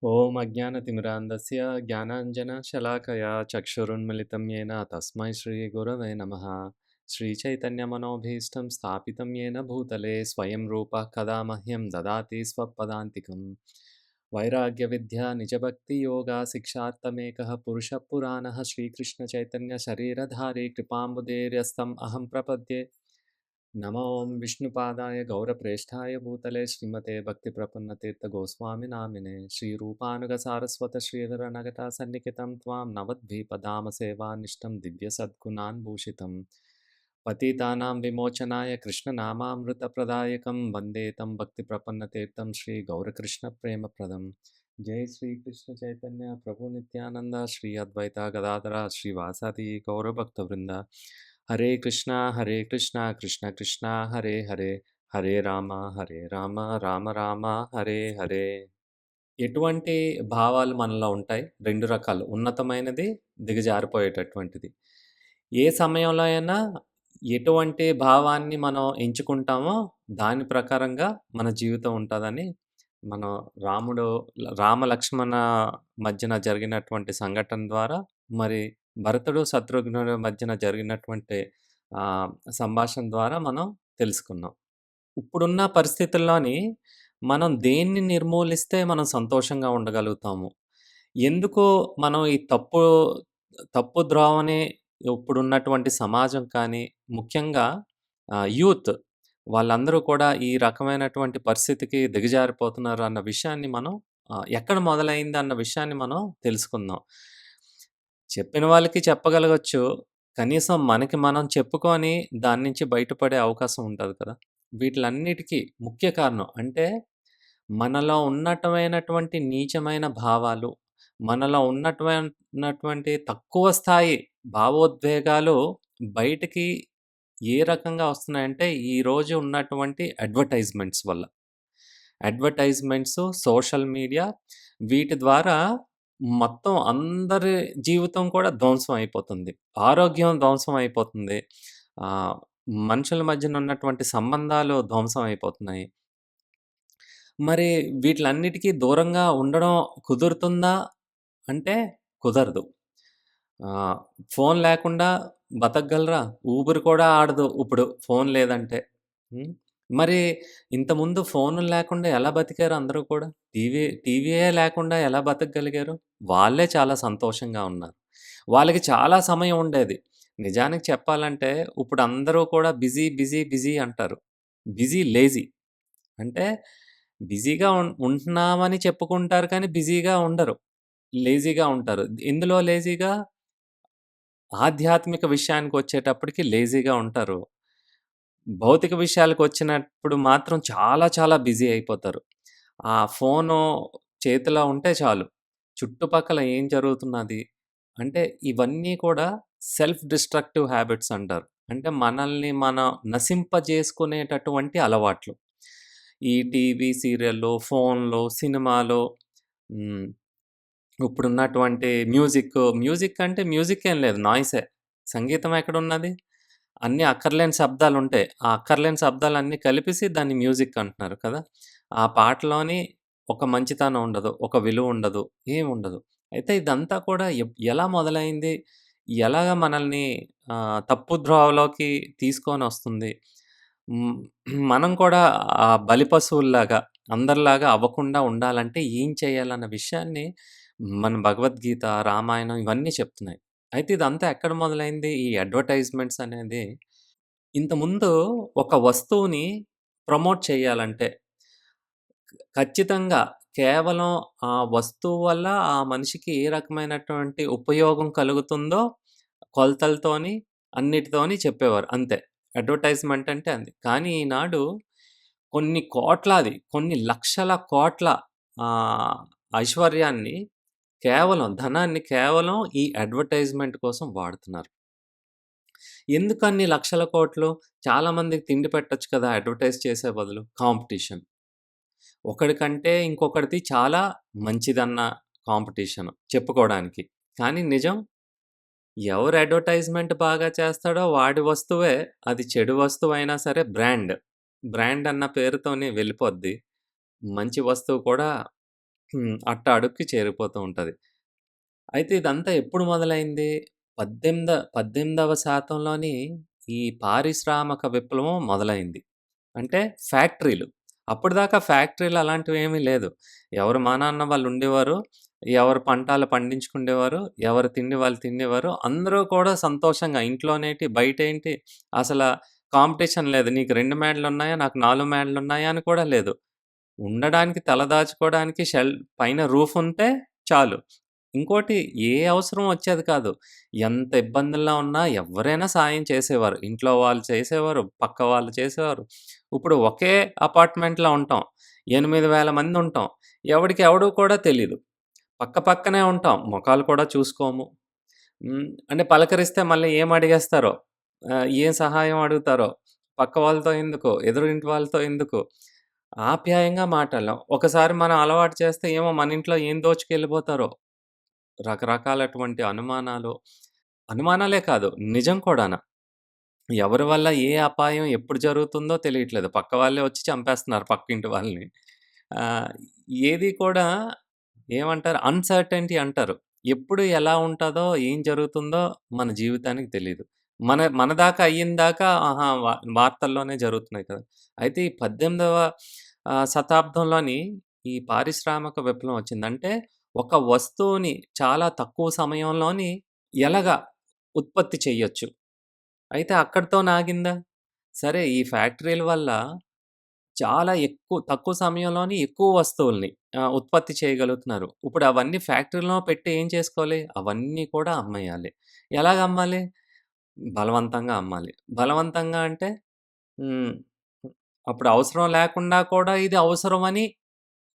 ఓం అజ్ఞానతిమిరాంధస్య జ్ఞానాంజనశలాకయా చక్షురున్మిళితం येन తస్మై శ్రీగురవే నమః. శ్రీచైతన్యమనోభీష్టం స్థాపితం येन భూతలే స్వయం రూపः కదా మహ్యం దదాతి స్వపదాంతికం. వైరాగ్యవిద్యా నిజభక్తియోగా శిక్షార్థమేకः పురుషः పురాణः శ్రీకృష్ణచైతన్య శరీరధారీ కృపాంబుధేర్యస్తం అహం ప్రపద్యే. నమో ఓం విష్ణుపాదాయ గౌరప్రేష్ఠాయ భూతలే శ్రీమతే భక్తిప్రపన్నతీర్థ గోస్వామి నామినే శ్రీరూపానుగ సారస్వత శ్రీధర నగట సన్నిహితం త్వాం నవద్వీపదామ సేవానిష్టం దివ్య సద్గుణాన్ భూషితం పతితానాం విమోచనాయ కృష్ణనామామృతప్రదాయకం వందే తం భక్తిప్రపన్నతీర్థం శ్రీ గౌరకృష్ణ ప్రేమప్రదం. జై శ్రీకృష్ణ చైతన్య ప్రభు నిత్యానంద శ్రీ అద్వైత గదాధర శ్రీవాసాది గౌరభక్తవృంద. హరే కృష్ణ కృష్ణ కృష్ణ హరే హరే, హరే రామ రామ రామ హరే హరే. ఎటువంటి భావాలు మనలో ఉంటాయి? 2 రకాలు. ఉన్నతమైనది, దిగజారిపోయేటటువంటిది. ఏ సమయంలో అయినా ఎటువంటి భావాన్ని మనం ఎంచుకుంటామో దాని ప్రకారంగా మన జీవితం ఉంటదని మనం రామ లక్ష్మణ మధ్యన జరిగినటువంటి సంఘటన ద్వారా, మరి భరతుడు శత్రుఘ్నుల మధ్యన జరిగినటువంటి సంభాషణ ద్వారా మనం తెలుసుకున్నాం. ఇప్పుడున్న పరిస్థితుల్లోని మనం దేన్ని నిర్మూలిస్తే మనం సంతోషంగా ఉండగలుగుతాము? ఎందుకు మనం ఈ తప్పు ద్రోవని ఇప్పుడున్నటువంటి సమాజం కానీ, ముఖ్యంగా యూత్ వాళ్ళందరూ కూడా ఈ రకమైనటువంటి పరిస్థితికి దిగజారిపోతున్నారు అన్న విషయాన్ని మనం ఎక్కడ మొదలైందన్న విషయాన్ని మనం తెలుసుకుందాం. చెప్పిన వాళ్ళకి చెప్పగలగొచ్చు. కనీసం మనకి మనం చెప్పుకొని దాని నుంచి బయటపడే అవకాశం ఉంటది కదా! వీటిలన్నిటికి ముఖ్య కారణం అంటే మనలో ఉన్నటమైనటువంటి నీచమైన భావాలు, మనలో ఉన్నటువంటి తక్కువ స్థాయి భావోద్వేగాలు బయటికి ఏ రకంగా వస్తున్నాయంటే ఈరోజు ఉన్నటువంటి అడ్వర్టైజ్‌మెంట్స్ వల్ల. అడ్వర్టైజ్‌మెంట్స్, సోషల్ మీడియా వీటి ద్వారా మొత్తం అందరి జీవితం కూడా ధ్వంసం అయిపోతుంది. ఆరోగ్యం ధ్వంసం అయిపోతుంది. ఆహ్, మనుషుల మధ్యన ఉన్నటువంటి సంబంధాలు ధ్వంసం అయిపోతున్నాయి. మరి వీటిలన్నిటికి దూరంగా ఉండడం కుదురుతుందా? అంటే కుదరదు. ఆహ్, ఫోను లేకుండా బతకగలరా? ఊపిరి కూడా ఆడదు ఇప్పుడు ఫోను లేదంటే. హ్మ్. మరి ఇంతకుముందు ఫోనులు లేకుండా ఎలా బతికారు అందరూ కూడా? టీవీయే లేకుండా ఎలా బతకగలిగారు? వాళ్ళే చాలా సంతోషంగా ఉన్నారు. వాళ్ళకి చాలా సమయం ఉండేది. నిజానికి చెప్పాలంటే ఇప్పుడు అందరూ కూడా బిజీ అంటారు. లేజీ. అంటే బిజీగా ఉంటున్నామని చెప్పుకుంటారు కానీ బిజీగా ఉండరు. లేజీగా ఉంటారు. ఎందులో లేజీగా? ఆధ్యాత్మిక విషయానికొచ్చేటప్పటికి లేజీగా ఉంటారు. భౌతిక విషయాలకొచ్చినప్పుడు మాత్రం చాలా బిజీ అయిపోతారు. ఆ ఫోను చేతిలో ఉంటే చాలు. చుట్టుపక్కల ఏం జరుగుతున్నది అంటే ఇవన్నీ కూడా సెల్ఫ్ డిస్ట్రక్టివ్ హ్యాబిట్స్ అంటారు. అంటే మనల్ని మనం నశింపజేసుకునేటటువంటి అలవాట్లు. ఈ టీవీ సీరియల్‌లు, ఫోన్‌లు, సినిమాలు, హ్మ్. ఇప్పుడున్నటువంటి మ్యూజిక్ అంటే మ్యూజిక్ ఏం లేదు. నాయిసే. సంగీతం ఎక్కడున్నది? అన్నీ అక్కర్లేని శబ్దాలుంటాయి. ఆ అక్కర్లేని శబ్దాలన్నీ కలిపేసి దాన్ని మ్యూజిక్ అంటున్నారు కదా! ఆ పాటలోని ఒక మంచితనం ఉండదు. ఒక విలువుండదు. ఏముండదు. అయితే ఇదంతా కూడా ఎలా మొదలైంది? ఎలాగ మనల్ని తప్పు ద్రోవలోకి తీసుకొనొస్తుంది? హ్మ్. మనం కూడా బలిపశువుల్లాగా అందరిలాగా అవ్వకుండా ఉండాలంటే ఏం చేయాలన్న విషయాన్ని మన భగవద్గీత, రామాయణం ఇవన్నీ చెప్తున్నాయి. అయితే ఇదంతా ఎక్కడ మొదలైంది? ఈ అడ్వర్టైజ్‌మెంట్స్ అనేది ఇంతకుముందు ఒక వస్తువుని ప్రమోట్ చేయాలంటే ఖచ్చితంగా కేవలం ఆ వస్తువు వల్ల ఆ మనిషికి ఏ రకమైనటువంటి ఉపయోగం కలుగుతుందో కొలతలతోని, అన్నిటితోని చెప్పేవారు అంతే. అడ్వర్టైజ్‌మెంట్ అంటే అది. కానీ ఈనాడు కొన్ని కోట్లాది, కొన్ని లక్షల కోట్ల ఆహ్, ఐశ్వర్యాన్ని ధనాన్ని కేవలం ఈ అడ్వర్టైజ్‌మెంట్ కోసం వాడుతున్నారు. ఎందుకన్ని లక్షల కోట్లు? చాలా మందికి తిండి పెట్టొచ్చు కదా! అడ్వర్టైజ్ చేసే బదులు. కాంపిటీషన్. ఒకడికంటే ఇంకొకడిది చాలా మంచిదన్న కాంపిటీషన్ చెప్పుకోవడానికి. కానీ నిజం ఎవరు అడ్వర్టైజ్‌మెంట్ బాగా చేస్తాడో వాడి వస్తువే అది చెడు వస్తువైనా సరే బ్రాండ్. బ్రాండ్ అన్న పేరుతోనే వెళ్ళిపోద్ది. మంచి వస్తువు కూడా అట్టడుక్కి చేరిపోతూ ఉంటది. అయితే ఇదంతా ఎప్పుడు మొదలైంది? 18వ శాతంలోని ఈ పారిశ్రామిక విప్లవం మొదలైంది. అంటే ఫ్యాక్టరీలు. అప్పటిదాకా ఫ్యాక్టరీలు అలాంటివేమీ లేదు. ఎవరు మా నాన్న వాళ్ళుండేవారు. ఎవరు పంటాలు పండించుకుండేవారు. ఎవరి తిండి వాళ్ళు తినేవారు. అందరూ కూడా సంతోషంగా ఇంట్లోనేంటి, బయటేంటి అసల కాంపిటీషన్ లేదు. నీకు 2 మేడలున్నాయా? నాకు 4 మేడలున్నాయా? అని కూడా లేదు. ఉండడానికి తలదాచుకోవడానికి పైన రూఫుంటే చాలు. ఇంకోటి ఏ అవసరం వచ్చేది కాదు. ఎంత ఇబ్బందుల్లో ఉన్నా ఎవ్వరైనా సాయం చేసేవారు. ఇంట్లో వాళ్ళు చేసేవారు, పక్క వాళ్ళు చేసేవారు. ఇప్పుడు ఒకే అపార్ట్‌మెంట్‌లో ఉంటాం. 8,000 మందుంటాం. ఎవడికి ఎవడు కూడా తెలీదు. పక్క పక్కనే ఉంటాం. మొఖాలు కూడా చూసుకోము. అంటే పలకరిస్తే మళ్ళీ ఏం అడిగేస్తారో, ఏం సహాయం అడుగుతారో, పక్క వాళ్ళతో ఎందుకు, ఎదురింటి వాళ్ళతో ఎందుకు, ఆప్యాయంగా మాటాడలేం. ఒకసారి మనం అలవాటు చేస్తే ఏమో మన ఇంట్లో ఏం దోచుకెళ్ళిపోతారో, రకరకాలటువంటి అనుమానాలు, అనుమానాలే కాదు నిజం కూడాన. ఎవరి వల్ల ఏ అపాయం ఎప్పుడు జరుగుతుందో తెలియట్లేదు. పక్క వాళ్ళే వచ్చి చంపేస్తున్నారు పక్కింటి వాళ్ళని. ఆహ్, ఏది కూడా ఏమంటారు అన్‌సర్టెనిటీ అంటారు. ఎప్పుడు ఎలా ఉంటదో, ఏం జరుగుతుందో మన జీవితానికి తెలీదు. మన దాకా అయ్యిందాకా ఆహా! వార్తల్లోనే జరుగుతున్నాయి కదా! అయితే ఈ 18వ శతాబ్దంలోని ఈ పారిశ్రామిక విప్లవం వచ్చింది. అంటే ఒక వస్తువుని చాలా తక్కువ సమయంలోని ఎలాగా ఉత్పత్తి చెయ్యొచ్చు. అయితే అక్కడితోనాగిందా? సరే ఈ ఫ్యాక్టరీల వల్ల చాలా తక్కువ సమయంలోనే ఎక్కువ వస్తువుల్ని ఉత్పత్తి చేయగలుగుతున్నారు. ఇప్పుడు అవన్నీ ఫ్యాక్టరీలో పెట్టి ఏం చేసుకోవాలి? అవన్నీ కూడా అమ్మేయాలి. ఎలాగమ్మాలి? బలవంతంగా అమ్మాలి. బలవంతంగా అంటే హ్మ్. అప్పుడు అవసరం లేకుండా కూడా ఇది అవసరమని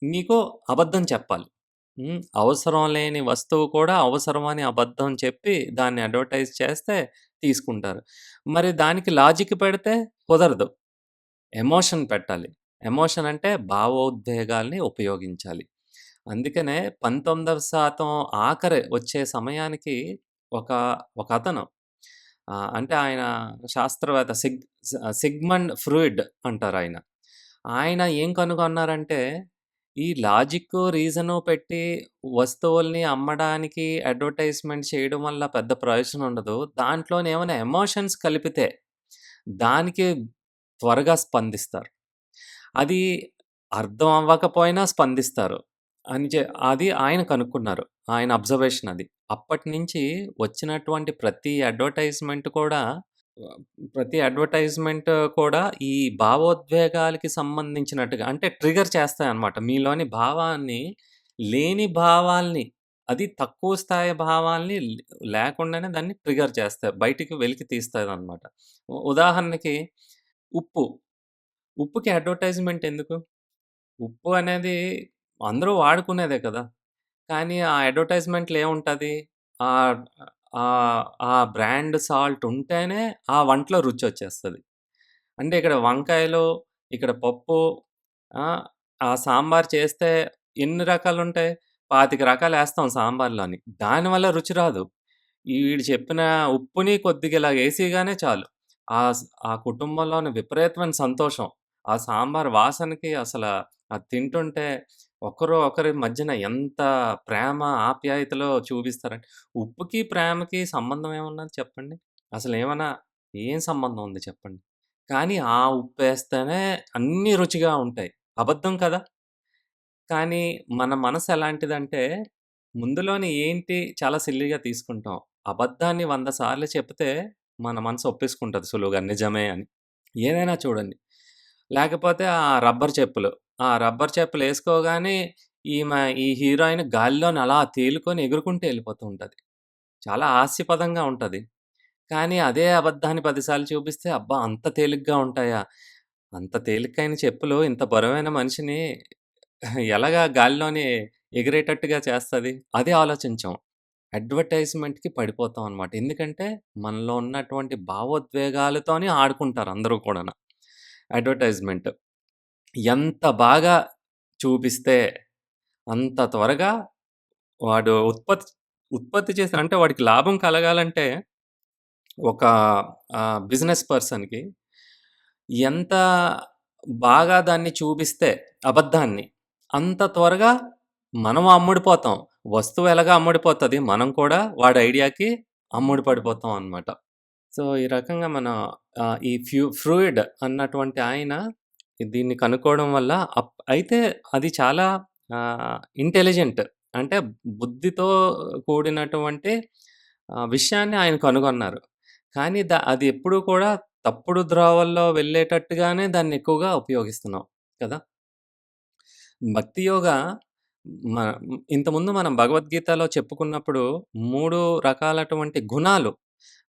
నీకు అబద్ధం చెప్పాలి. అవసరం లేని వస్తువు కూడా అవసరమని అబద్ధం చెప్పి దాన్ని అడ్వర్టైజ్ చేస్తే తీసుకుంటారు. మరి దానికి లాజిక్ పెడితే కుదరదు. ఎమోషన్ పెట్టాలి. ఎమోషన్ అంటే భావోద్వేగాల్ని ఉపయోగించాలి. అందుకనే 19వ శాతం ఆఖరి వచ్చే సమయానికి ఒక ఒకతను అంటే ఆయన శాస్త్రవేత్త సిగ్మండ్ ఫ్రూయిడ్ అంటారాయన. ఆయన ఏం కనుగొన్నారంటే, ఈ లాజిక్కు, రీజను పెట్టి వస్తువుల్ని అమ్మడానికి అడ్వర్టైజ్‌మెంట్ చేయడం వల్ల పెద్ద ప్రయోజనం ఉండదు. దాంట్లోనేమైనా ఎమోషన్స్ కలిపితే దానికి త్వరగా స్పందిస్తారు. అది అర్థం అవ్వకపోయినా స్పందిస్తారు. అని చె అది ఆయన కనుక్కున్నారు. ఆయన అబ్జర్వేషన్ అది. అప్పటినుంచి వచ్చినటువంటి ఆహ్, ప్రతి అడ్వర్టైజ్‌మెంట్ కూడా ఈ భావోద్వేగాలకి సంబంధించినట్టుగా అంటే ట్రిగ్గర్ చేస్తాయన్నమాట. మీలోని భావాన్ని లేని భావాల్ని అది తక్కువ స్థాయి భావాల్ని లేకుండానే దాన్ని ట్రిగ్గర్ చేస్తాయి. బయటికి వెలికి తీస్తదన్నమాట. ఉదాహరణకి ఉప్పు. ఉప్పుకి అడ్వర్టైజ్‌మెంట్ ఎందుకు? ఉప్పు అనేది అందరూ వాడుకునేదే కదా! కానీ ఆ అడ్వర్టైజ్‌మెంట్‌లో ఏముంటది? ఆహ్, ఆ బ్రాండ్ సాల్ట్ ఉంటేనే ఆ వంటలో రుచొచ్చేస్తది. అంటే ఇక్కడ వంకాయలు, ఇక్కడ పప్పు, ఆ! ఆ సాంబార్ చేస్తే ఎన్ని రకాలుంటాయి? 25 రకాలేస్తాం సాంబార్‌లోని. దానివల్ల రుచి రాదు. ఈడు చెప్పిన ఉప్పుని కొద్దిగా ఇలాగేసిగానే చాలు. ఆ కుటుంబంలోని విపరీతమైన సంతోషం. ఆ సాంబార్ వాసనకి అది తింటుంటే ఒకరి మధ్యన ఎంత ప్రేమ, ఆప్యాయతలో చూపిస్తారంటే ఉప్పుకి, ప్రేమకి సంబంధం ఏమున్నది చెప్పండి? అసలేమన్నా ఏం సంబంధం ఉంది చెప్పండి? కానీ ఆ ఉప్పేస్తేనే అన్నీ రుచిగా ఉంటాయి. అబద్ధం కదా! కానీ మన మనసు ఎలాంటిదంటే, ముందులోని ఏంటి చాలా సిల్లీగా తీసుకుంటాం. అబద్ధాన్ని 100 సార్లు చెప్తే మన మనసు ఒప్పేసుకుంటది సులువుగా నిజమే అని. ఏదైనా చూడండి. లేకపోతే ఆ రబ్బర్ చెప్పులు. ఆ రబ్బర్ చెప్పులేసుకోగానే ఈ హీరోయిన్ గాలిలోని అలా తేలుకొని ఎగురుకుంటూ ఎళ్ళిపోతూ ఉంటది. చాలా హాస్యపదంగా ఉంటది. కానీ అదే అబద్ధాన్ని 10 సార్లు చూపిస్తే అబ్బా! అంత తేలిగ్గా ఉంటాయా? అంత తేలికైన చెప్పులు ఇంత బరువైన మనిషిని ఎలాగా గాలిలోని ఎగిరేటట్టుగా చేస్తది? అది ఆలోచించం. అడ్వర్టైజ్‌మెంట్‌కి పడిపోతాం అన్నమాట. ఎందుకంటే మనలో ఉన్నటువంటి భావోద్వేగాలతోని ఆడుకుంటారు అందరూ కూడాను. అడ్వర్టైజ్‌మెంట్. ఎంత బాగా చూపిస్తే అంత త్వరగా వాడు ఉత్పత్తి చేసిన అంటే వాడికి లాభం కలగాలంటే ఒక బిజినెస్ పర్సన్‌కి ఎంత బాగా దాన్ని చూపిస్తే అబద్ధాన్ని, అంత త్వరగా మనం అమ్ముడుపోతాం. వస్తువు ఎలాగో అమ్ముడుపోతది. మనం కూడా వాడి ఐడియాకి అమ్ముడు పడిపోతాం అనమాట. సో, ఈ రకంగా మన ఈ ఫ్రూయిడ్ అన్నటువంటి ఆయన దీన్ని కనుక్కోవడం వల్ల అయితే అది చాలా ఇంటెలిజెంట్. అంటే బుద్ధితో కూడినటువంటి విషయాన్ని ఆయన కనుగొన్నారు. కానీ అది ఎప్పుడూ కూడా తప్పుడు ద్రోవల్లో వెళ్ళేటట్టుగానే దాన్ని ఎక్కువగా ఉపయోగిస్తున్నాం కదా! భక్తి యోగా మ ఇంతకుముందు మనం భగవద్గీతలో చెప్పుకున్నప్పుడు 3 రకాలటువంటి గుణాలు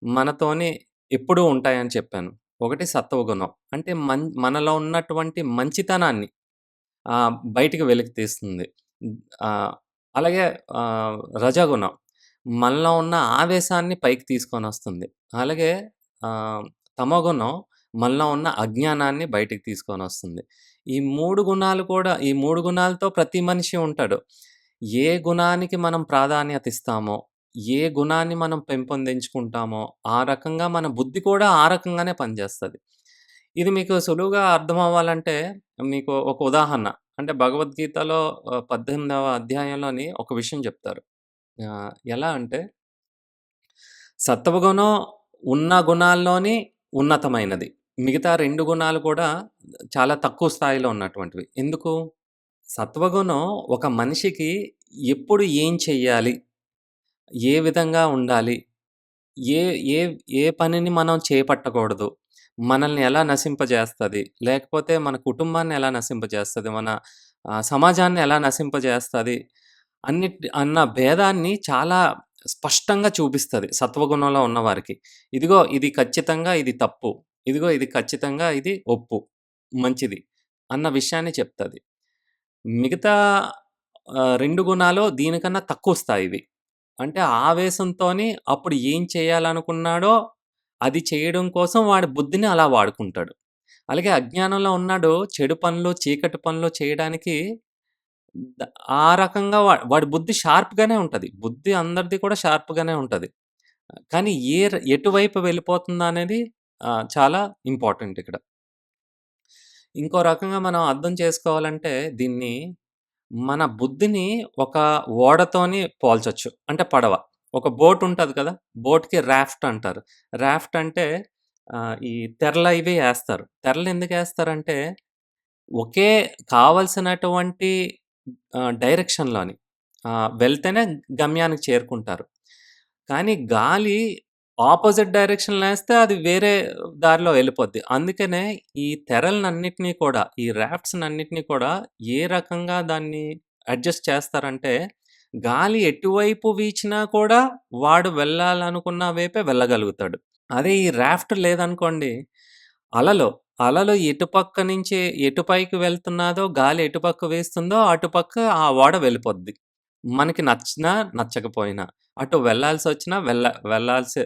మనతోని ఎప్పుడూ ఉంటాయని చెప్పాను. ఒకటి సత్వ గుణం. అంటే మనలో ఉన్నటువంటి మంచితనాన్ని బయటికి వెలికి తీస్తుంది. ఆహ్, అలాగే రజోగుణం మనలో ఉన్న ఆవేశాన్ని పైకి తీసుకొనొస్తుంది. అలాగే ఆహ్, తమోగుణం మనలో ఉన్న అజ్ఞానాన్ని బయటికి తీసుకొనొస్తుంది. ఈ 3 గుణాలు కూడా ఈ 3 గుణాలతో ప్రతి మనిషి ఉంటాడు. ఏ గుణానికి మనం ప్రాధాన్యత ఇస్తామో, ఏ గుణాన్ని మనం పెంపొందించుకుంటామో, ఆ రకంగా మన బుద్ధి కూడా ఆ రకంగానే పనిచేస్తది. ఇది మీకు సులువుగా అర్థమవ్వాలంటే మీకు ఒక ఉదాహరణ. అంటే భగవద్గీతలో 18వ అధ్యాయంలోని ఒక విషయం చెప్తారు. ఎలా అంటే సత్వగుణం ఉన్న గుణాల్లోని ఉన్నతమైనది. మిగతా 2 గుణాలు కూడా చాలా తక్కువ స్థాయిలో ఉన్నటువంటివి. ఎందుకు? సత్వగుణం ఒక మనిషికి ఎప్పుడు ఏం చెయ్యాలి? ఏ విధంగా ఉండాలి? ఏ ఏ ఏ పనిని మనం చేపట్టకూడదు? మనల్ని ఎలా నశింపజేస్తది? లేకపోతే మన కుటుంబాన్ని ఎలా నశింపజేస్తది? మన సమాజాన్ని ఎలా నశింపజేస్తది? అన్న భేదాన్ని చాలా స్పష్టంగా చూపిస్తది సత్వగుణంలో ఉన్నవారికి. ఇదిగో ఇది ఖచ్చితంగా ఇది తప్పు. ఇదిగో ఇది ఖచ్చితంగా ఇది ఒప్పు. మంచిది. అన్న విషయాన్ని చెప్తది. మిగతా 2 గుణాలు దీనికన్నా తక్కువ స్థాయివి. అంటే ఆవేశంతోని అప్పుడు ఏం చేయాలనుకున్నాడో అది చేయడం కోసం వాడి బుద్ధిని అలా వాడుకుంటాడు. అలాగే అజ్ఞానంలో ఉన్నాడు చెడు పనులు, చీకటి పనులు చేయడానికి ద ఆ రకంగా వాడి బుద్ధి షార్ప్‌గానే ఉంటది. బుద్ధి అందరిది కూడా షార్ప్‌గానే ఉంటది. కానీ ఎటువైపు వెళ్ళిపోతుందనేది చాలా ఇంపార్టెంట్ ఇక్కడ. ఇంకో రకంగా మనం అర్థం చేసుకోవాలంటే దీన్ని మన బుద్ధిని ఒక ఓడతోని పోల్చొచ్చు. అంటే పడవ. ఒక బోట్ ఉంటది కదా! బోట్‌కి రాఫ్ట్ అంటారు. రాఫ్ట్ అంటే ఈ తెరలయివి ఏస్తారు. తెరలెందుకేస్తారంటే ఒకే కావాల్సినటువంటి డైరెక్షన్‌లోని వెళ్తేనే గమ్యానికి చేరుకుంటారు. కానీ గాలి ఆపోజిట్ డైరెక్షన్‌లో ఏస్తే అది వేరే దారిలో వెళ్ళిపోద్ది. అందుకనే ఈ తెరలనన్నిటిని కూడా, ఈ రాఫ్ట్స్‌నన్నిటిని కూడా ఏ రకంగా దాన్ని అడ్జస్ట్ చేస్తారంటే, గాలి ఎటువైపు వీచినా కూడా వాడు వెళ్ళాలనుకున్న వైపే వెళ్ళగలుగుతాడు. అదే ఈ రాఫ్ట్ లేదనుకోండి, అలలు, అలలు ఎటుపక్క నుంచి ఎటుపైకి వెళ్తున్నాదో, గాలి ఎటుపక్క వీస్తుందో అటుపక్క ఆ ఓడ వెళ్ళిపోద్ది. మనకి నచ్చినా, నచ్చకపోయినా. అటు వెళ్ళాల్సొచ్చినా వెళ్ళాల్సి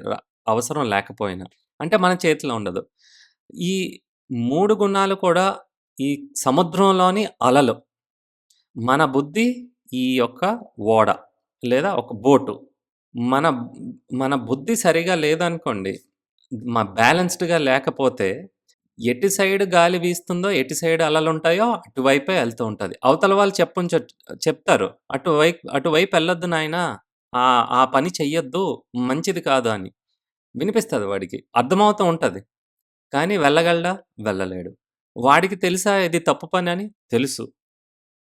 అవసరం లేకపోయినా. అంటే మన చేతిలో ఉండదు. ఈ 3 గుణాలు కూడా ఈ సముద్రంలోని అలలు. మన బుద్ధి ఈ యొక్క ఓడ లేదా ఒక బోటు. మన మన బుద్ధి సరిగా లేదనుకోండి, బ్యాలెన్స్‌డ్‌గా లేకపోతే ఎటు సైడ్ గాలి వీస్తుందో, ఎటు సైడ్ అలలుంటాయో అటువైపే ఎళ్తూ ఉంటది. అవతల వాళ్ళు చెప్తారు. "అటువైపెళ్ళొద్దు నాయనా! ఆ పని చెయ్యొద్దు. మంచిది కాదు" అని. వినిపిస్తది వాడికి. అర్థమవుతూ ఉంటది. కానీ వెళ్ళగలడా? వెళ్ళలేడు. వాడికి తెలుసా ఇది తప్పు పనని? తెలుసు.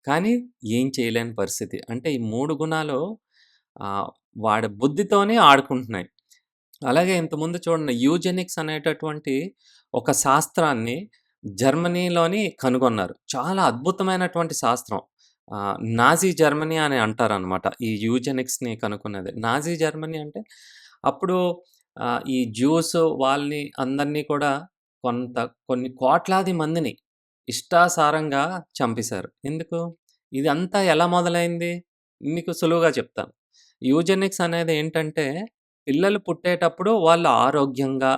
కానీ ఏం చేయలేని పరిస్థితి. అంటే ఈ 3 గుణాలు ఆహ్, వాడి బుద్ధితోనే ఆడుకుంటున్నాయి. అలాగే ఇంతకుముందు చూడండి యూజెనిక్స్ అనేటటువంటి ఒక శాస్త్రాన్ని జర్మనీలోని కనుగొన్నారు. చాలా అద్భుతమైనటువంటి శాస్త్రం. నాజీ జర్మనీ అని అంటారనమాట. ఈ యూజెనిక్స్‌ని కనుక్కున్నది. నాజీ జర్మనీ అంటే అప్పుడు ఈ జ్యూస్ వాళ్ళని అందరిని కూడా కొంత కొన్ని కోట్లాది మందిని ఇష్టాసారంగా చంపేశారు. ఎందుకు? ఇదంతా ఎలా మొదలైంది? మీకు సులువుగా చెప్తాను. యూజెనిక్స్ అనేది ఏంటంటే పిల్లలు పుట్టేటప్పుడు వాళ్ళు ఆరోగ్యంగా,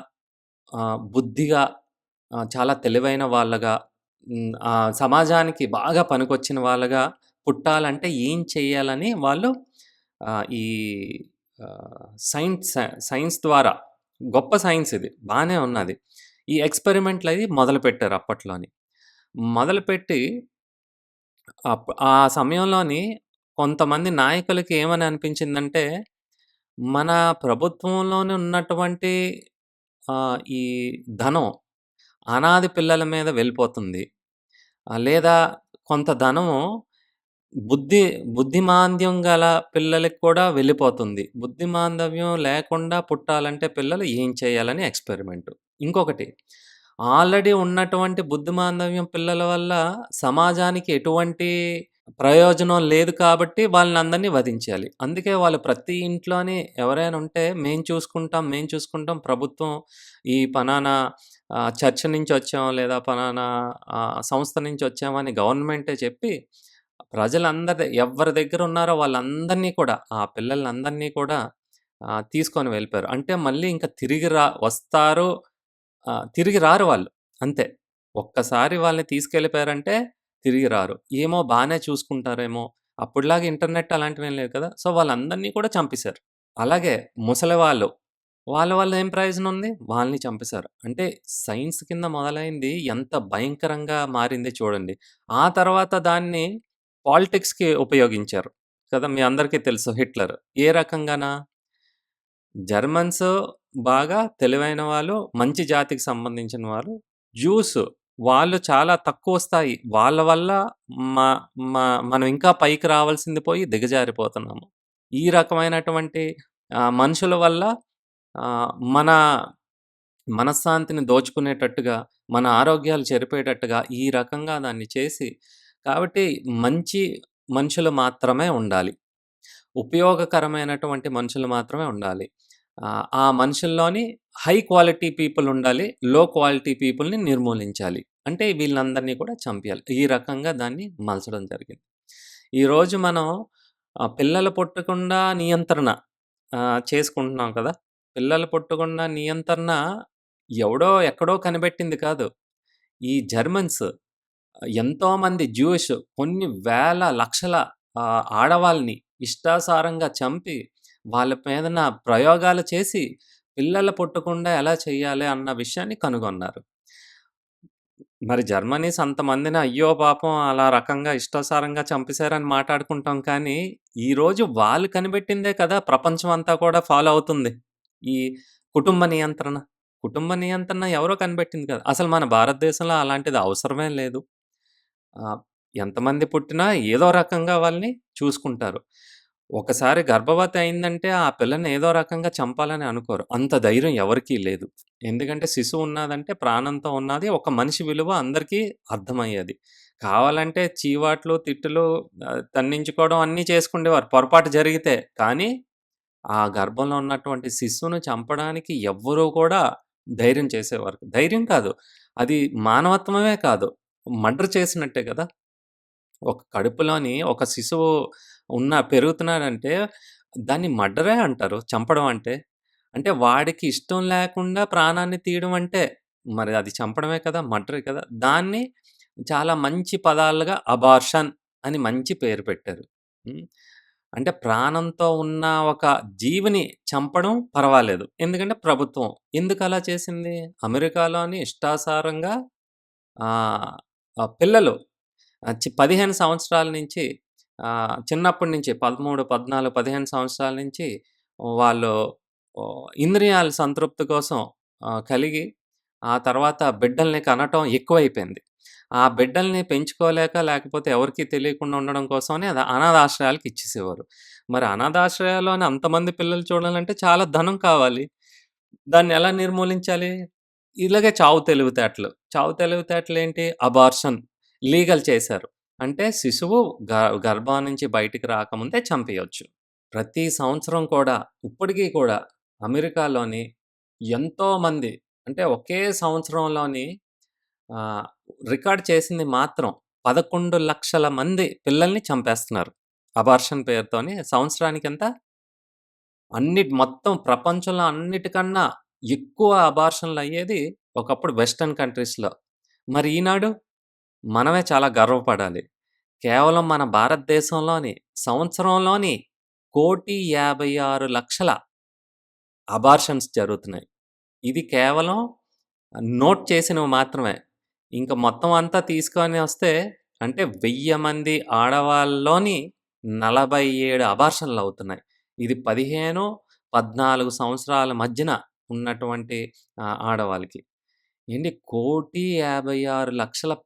బుద్ధిగా, చాలా తెలివైన వాళ్ళగా, సమాజానికి బాగా పనికొచ్చిన వాళ్ళగా పుట్టాలంటే ఏం చేయాలని వాళ్ళు ఈ సైన్స్ సైన్స్ ద్వారా గొప్ప సైన్స్ ఇది. బానే ఉన్నది. ఈ ఎక్స్‌పెరిమెంట్‌లయి మొదలుపెట్టారు అప్పట్లోని. మొదలుపెట్టి ఆ సమయంలోని కొంతమంది నాయకులకి ఏమని అనిపించిందంటే, మన ప్రభుత్వంలోనే ఉన్నటువంటి ఈ ధనం అనాథ పిల్లల మీద వెళ్ళిపోతుంది. లేదా కొంత ధనము బుద్ధి బుద్ధిమాంద్యం గల పిల్లలకి కూడా వెళ్ళిపోతుంది. బుద్ధిమాందవ్యం లేకుండా పుట్టాలంటే పిల్లలు ఏం చేయాలని ఎక్స్‌పెరిమెంటు. ఇంకొకటి ఆల్రెడీ ఉన్నటువంటి బుద్ధిమాందవ్యం పిల్లల వల్ల సమాజానికి ఎటువంటి ప్రయోజనం లేదు కాబట్టి వాళ్ళనందరిని వధించాలి. అందుకే వాళ్ళు ప్రతి ఇంట్లోని ఎవరైనా ఉంటే మేము చూసుకుంటాం, మేము చూసుకుంటాం. ప్రభుత్వం ఈ పలానా చర్చ్ నుంచొచ్చాం లేదా పలానా సంస్థ నుంచొచ్చామని గవర్నమెంటే చెప్పి ప్రజలందరి ఎవ్వరి దగ్గరున్నారో వాళ్ళందరినీ కూడా ఆ పిల్లలందరినీ కూడా తీసుకొని వెళ్ళిపోయారు. అంటే మళ్ళీ ఇంక తిరిగి వస్తారు. తిరిగి రారు వాళ్ళు. అంతే. ఒక్కసారి వాళ్ళని తీసుకెళ్ళిపోయారంటే తిరిగి రారు. ఏమో బానే చూసుకుంటారేమో! అప్పటిలాగా ఇంటర్నెట్ అలాంటివేం లేవు కదా! సో, వాళ్ళందరిని కూడా చంపేశారు. అలాగే ముసలివాళ్ళు. వాళ్ళ వల్ల ఏం ప్రయోజనం ఉంది? వాళ్ళని చంపేశారు. అంటే సైన్స్ కింద మొదలైంది ఎంత భయంకరంగా మారింది చూడండి. ఆ తర్వాత దాన్ని పాలిటిక్స్‌కి ఉపయోగించారు. కదా! మీ అందరికీ తెలుసు హిట్లర్. ఏ రకంగాన? జర్మన్స్ బాగా తెలివైన వాళ్ళు, మంచి జాతికి సంబంధించిన వారు. జ్యూస్ వాళ్ళు చాలా తక్కువ స్థాయి. వాళ్ళ వల్ల మ మ మనం ఇంకా పైకి రావాల్సింది పోయి దిగజారిపోతున్నాము. ఈ రకమైనటువంటి మనుషుల వల్ల మన మనశ్శాంతిని దోచుకునేటట్టుగా, మన ఆరోగ్యాలు చెరిపేటట్టుగా ఈ రకంగా దాన్ని చేసి కాబట్టి మంచి మనుషులు మాత్రమే ఉండాలి. ఉపయోగకరమైనటువంటి మనుషులు మాత్రమే ఉండాలి. ఆ మనుషుల్లోని హై క్వాలిటీ పీపుల్ ఉండాలి. లో క్వాలిటీ పీపుల్‌ని నిర్మూలించాలి. అంటే వీళ్ళందరిని కూడా చంపేయాలి. ఈ రకంగా దాన్ని మలచడం జరిగింది. ఈరోజు మనం పిల్లలు పుట్టకుండా నియంత్రణ చేసుకుంటున్నాం కదా! పిల్లలు పుట్టకుండా నియంత్రణ ఎవడో ఎక్కడో కనిపెట్టింది కాదు. ఈ జర్మన్స్ ఎంతోమంది జూయిష్ కొన్ని వేల, లక్షల ఆడవాళ్ళని ఇష్టాసారంగా చంపి, వాళ్ళ మీదన ప్రయోగాలు చేసి, పిల్లలు పుట్టకుండా ఎలా చేయాలి అన్న విషయాన్ని కనుగొన్నారు. మరి జర్మనీస్ అంతమందిని అయ్యో పాపం! అలా రకంగా ఇష్టాసారంగా చంపేసారని మాట్లాడుకుంటాం కానీ, ఈరోజు వాళ్ళు కనిపెట్టిందే కదా ప్రపంచం అంతా కూడా ఫాలో అవుతుంది. ఈ కుటుంబ నియంత్రణ. కుటుంబ నియంత్రణ ఎవరో కనిపెట్టింది కాదు. అసలు మన భారతదేశంలో అలాంటిది అవసరమే లేదు. ఆహ్, ఎంతమంది పుట్టినా ఏదో రకంగా వాళ్ళని చూసుకుంటారు. ఒకసారి గర్భవతి అయిందంటే ఆ పిల్లని ఏదో రకంగా చంపాలని అనుకోరు. అంత ధైర్యం ఎవరికీ లేదు. ఎందుకంటే శిశువు ఉన్నాదంటే ప్రాణంతో ఉన్నది. ఒక మనిషి విలువ అందరికీ అర్థమయ్యేది. కావాలంటే చీవాట్లు, తిట్టులు తన్నించుకోవడం అన్నీ చేసుకుండేవారు పొరపాటు జరిగితే. కానీ ఆ గర్భంలో ఉన్నటువంటి శిశువును చంపడానికి ఎవ్వరూ కూడా ధైర్యం చేసేవారు. ధైర్యం కాదు. అది మానవత్వమే కాదు. మర్డర్ చేసినట్టే గదా! ఒక కడుపులోని ఒక శిశువు పెరుగుతున్నాడంటే దాన్ని మర్డరే అంటారు చంపడం అంటే. అంటే వాడికి ఇష్టం లేకుండా ప్రాణాన్ని తీయడం అంటే మరి అది చంపడమే కదా! మర్డరే కదా! దాన్ని చాలా మంచి పదాలుగా అబార్షన్ అని మంచి పేరు పెట్టారు. హ్మ్. అంటే ప్రాణంతో ఉన్న ఒక జీవిని చంపడం పర్వాలేదు. ఎందుకంటే ప్రభుత్వం. ఎందుకలా చేసింది? అమెరికాలోని ఇష్టాసారంగా ఆహ్, పిల్లలు 15 సంవత్సరాల నుంచి చిన్నప్పటి నుంచి 13, 14, 15 సంవత్సరాల నుంచి వాళ్ళు ఇంద్రియాల సంతృప్తి కోసం కలిగి ఆ తర్వాత బిడ్డల్ని కనటం ఎక్కువైపోయింది. ఆ బిడ్డల్ని పెంచుకోలేక లేకపోతే ఎవరికీ తెలియకుండా ఉండడం కోసమని అది అనాథాశ్రయాలకి ఇచ్చేసేవారు. మరి అనాథాశ్రయాల్లోని అంతమంది పిల్లలు చూడాలంటే చాలా ధనం కావాలి. దాన్నెలా నిర్మూలించాలి? ఇలాగే చావు తెలివితేటలు. చావు తెలివితేటలేంటి? అబార్షన్ లీగల్ చేశారు. అంటే శిశువు గ గర్భం నుంచి బయటికి రాకముందే చంపేయొచ్చు. ప్రతి సంవత్సరం కూడా ఇప్పటికి కూడా అమెరికాలోని ఎంతోమంది అంటే ఒకే సంవత్సరంలోని ఆహ్, రికార్డ్ చేసింది మాత్రం 11,00,000 మంది పిల్లల్ని చంపేస్తున్నారు. అబార్షన్ పేరుతోని సంవత్సరానికెంత? మొత్తం ప్రపంచంలో అన్నిటికన్నా ఎక్కువ అబార్షన్‌లయ్యేది ఒకప్పుడు వెస్టర్న్ కంట్రీస్‌లో. మరి ఈనాడు మనమే చాలా గర్వపడాలి. కేవలం మన భారతదేశంలోని సంవత్సరంలోని 1,56,00,000 అబార్షన్స్ జరుగుతున్నాయి. ఇది కేవలం నోట్ చేసినవి మాత్రమే. ఇంక మొత్తం అంతా తీసుకొని వస్తే అంటే 1000 మంది ఆడవాళ్ళలోని 47 అబార్షన్‌లవుతున్నాయి. ఇది 15, 14 సంవత్సరాల మధ్యన ఉన్నటువంటి ఆడవాళ్ళకి. ఏండి 1,56,00,000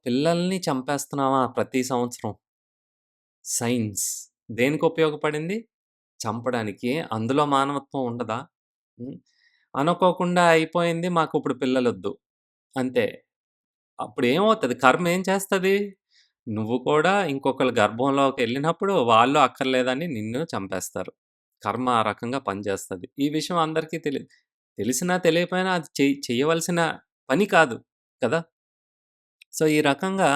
పిల్లల్ని చంపేస్తున్నామా ప్రతి సంవత్సరం? సైన్స్ దేనికి ఉపయోగపడింది? చంపడానికి. అందులో మానవత్వం ఉండదా? హ్మ్. అనుకోకుండా అయిపోయింది. మాకిప్పుడు పిల్లలొద్దు. అంతే. అప్పుడేమవుతది? కర్మ ఏం చేస్తది? నువ్వు కూడా ఇంకొకళ్ళ గర్భంలోకెళ్ళినప్పుడు వాళ్ళు అక్కర్లేదని నిన్ను చంపేస్తారు. కర్మ ఆ రకంగా పనిచేస్తది. ఈ విషయం అందరికీ తెలీదు. తెలిసినా తెలియకపోయినా అది చెయ్యవలసిన పని కాదు కదా! సో, ఈ రకంగా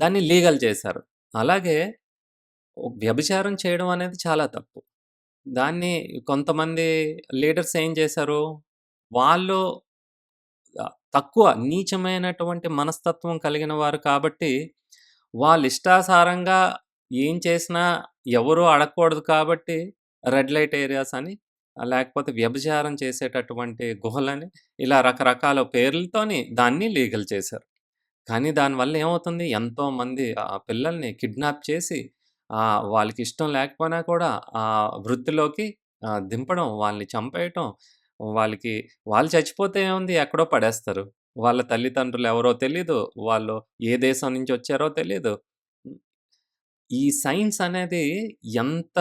దాన్ని లీగల్ చేశారు. అలాగే వ్యభిచారం చేయడం అనేది చాలా తప్పు. దాన్ని కొంతమంది లీడర్స్ ఏం చేశారు? వాళ్ళు తక్కువ నీచమైనటువంటి మనస్తత్వం కలిగిన వారు కాబట్టి, వాళ్ళిష్టాసారంగా ఏం చేసినా ఎవరు అడగకూడదు కాబట్టి, రెడ్ లైట్ ఏరియాస్ అని, లేకపోతే వ్యభిచారం చేసేటటువంటి గుహలని, ఇలా రకరకాల పేర్లతోని దాన్ని లీగల్ చేశారు. కానీ దానివల్ల ఏమవుతుంది? ఎంతోమంది పిల్లల్ని కిడ్నాప్ చేసి వాళ్ళకిష్టం లేకపోయినా కూడా ఆ వృత్తిలోకి దింపడం, వాళ్ళని చంపేయటం, వాళ్ళకి వాళ్ళు చచ్చిపోతే ఏముంది? ఎక్కడో పడేస్తారు. వాళ్ళ తల్లిదండ్రులు ఎవరో తెలీదు. వాళ్ళు ఏ దేశం నుంచొచ్చారో తెలీదు. హ్మ్. ఈ సైన్స్ అనేది ఎంత